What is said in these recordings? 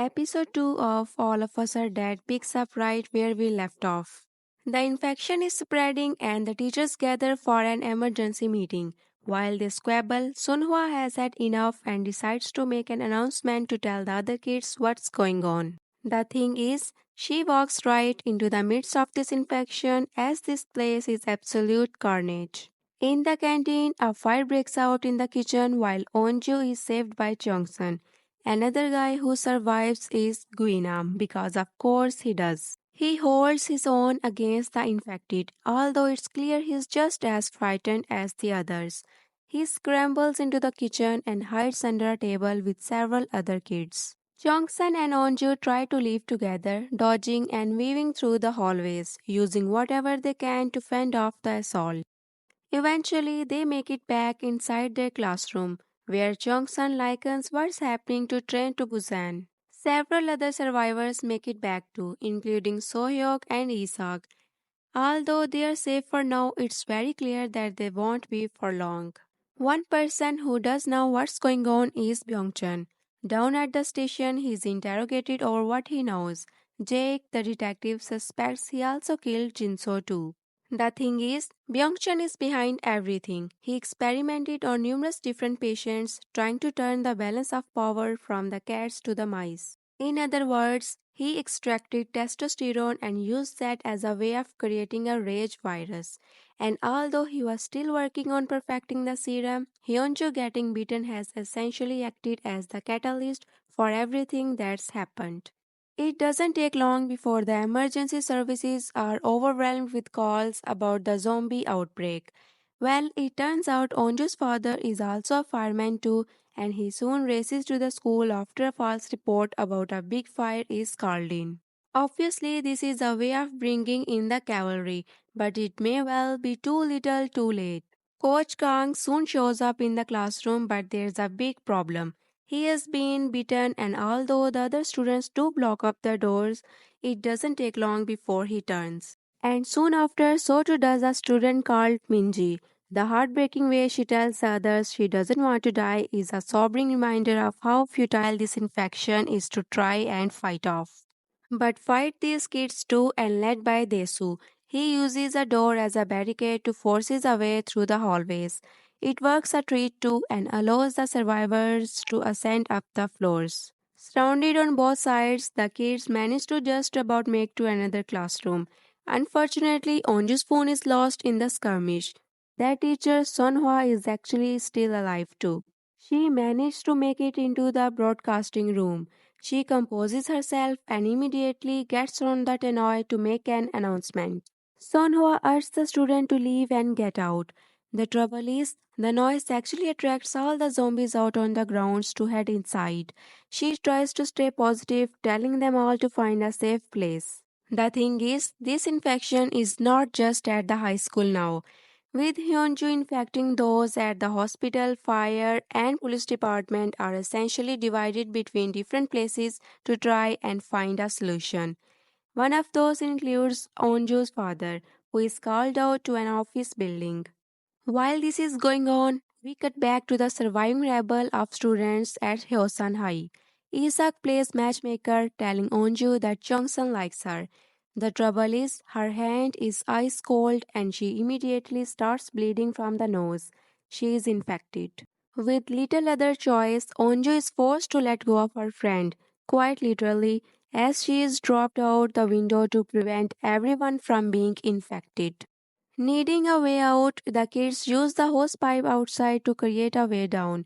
Episode 2 of All of Us Are Dead picks up right where we left off. The infection is spreading and the teachers gather for an emergency meeting. While they squabble, Sunhwa has had enough and decides to make an announcement to tell the other kids what's going on. The thing is, she walks right into the midst of this infection as this place is absolute carnage. In the canteen, a fire breaks out in the kitchen while Onju is saved by Chongsun. Another guy who survives is Guinam because of course he does. He holds his own against the infected, although it's clear he's just as frightened as the others. He scrambles into the kitchen and hides under a table with several other kids. Jongsun and Onju try to leave together, dodging and weaving through the hallways, using whatever they can to fend off the assault. Eventually, they make it back inside their classroom, where Jongsun likens what's happening to Train to Busan. Several other survivors make it back too, including Sohyok and Isak. Although they are safe for now, it's very clear that they won't be for long. One person who does know what's going on is Byungchun. Down at the station, he's interrogated over what he knows. Jake, the detective, suspects he also killed Jinso too. The thing is, Byungchun is behind everything. He experimented on numerous different patients, trying to turn the balance of power from the cats to the mice. In other words, he extracted testosterone and used that as a way of creating a rage virus. And although he was still working on perfecting the serum, Hyunju getting beaten has essentially acted as the catalyst for everything that's happened. It doesn't take long before the emergency services are overwhelmed with calls about the zombie outbreak. Well, it turns out Onju's father is also a fireman too, and he soon races to the school after a false report about a big fire is called in. Obviously, this is a way of bringing in the cavalry, but it may well be too little too late. Coach Kang soon shows up in the classroom, but there's a big problem. He has been beaten, and although the other students do block up the doors, it doesn't take long before he turns. And soon after, so too does a student called Minji. The heartbreaking way she tells the others she doesn't want to die is a sobering reminder of how futile this infection is to try and fight off. But fight these kids too and led by Desu. He uses a door as a barricade to force his way through the hallways. It works a treat too and allows the survivors to ascend up the floors. Surrounded on both sides, the kids manage to just about make to another classroom. Unfortunately, Onju's phone is lost in the skirmish. Their teacher Sonhwa is actually still alive too. She managed to make it into the broadcasting room. She composes herself and immediately gets on the tannoy to make an announcement. Sonhwa urges the student to leave and get out. The trouble is, the noise actually attracts all the zombies out on the grounds to head inside. She tries to stay positive, telling them all to find a safe place. The thing is, this infection is not just at the high school now. With Hyunju infecting those at the hospital, fire, and police department are essentially divided between different places to try and find a solution. One of those includes Onju's father, who is called out to an office building. While this is going on, we cut back to the surviving rabble of students at Hyosan High. Isak plays matchmaker, telling Onju that Jungsun likes her. The trouble is, her hand is ice cold and she immediately starts bleeding from the nose. She is infected. With little other choice, Onju is forced to let go of her friend, quite literally, as she is dropped out the window to prevent everyone from being infected. Needing a way out, the kids use the hosepipe outside to create a way down.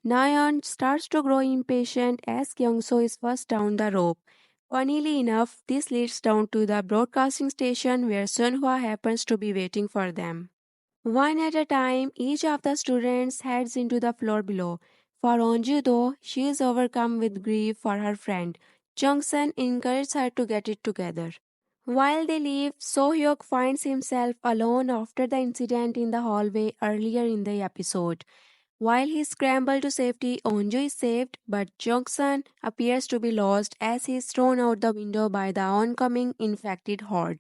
Nayeon starts to grow impatient as Kyungso is first down the rope. Funnily enough, this leads down to the broadcasting station where Sunhwa happens to be waiting for them. One at a time, each of the students heads into the floor below. For Onju though, she is overcome with grief for her friend. Jungsun encourages her to get it together. While they leave, Sohyuk finds himself alone after the incident in the hallway earlier in the episode. While he scrambles to safety, Onju is saved, but Jungsun appears to be lost as he is thrown out the window by the oncoming infected horde.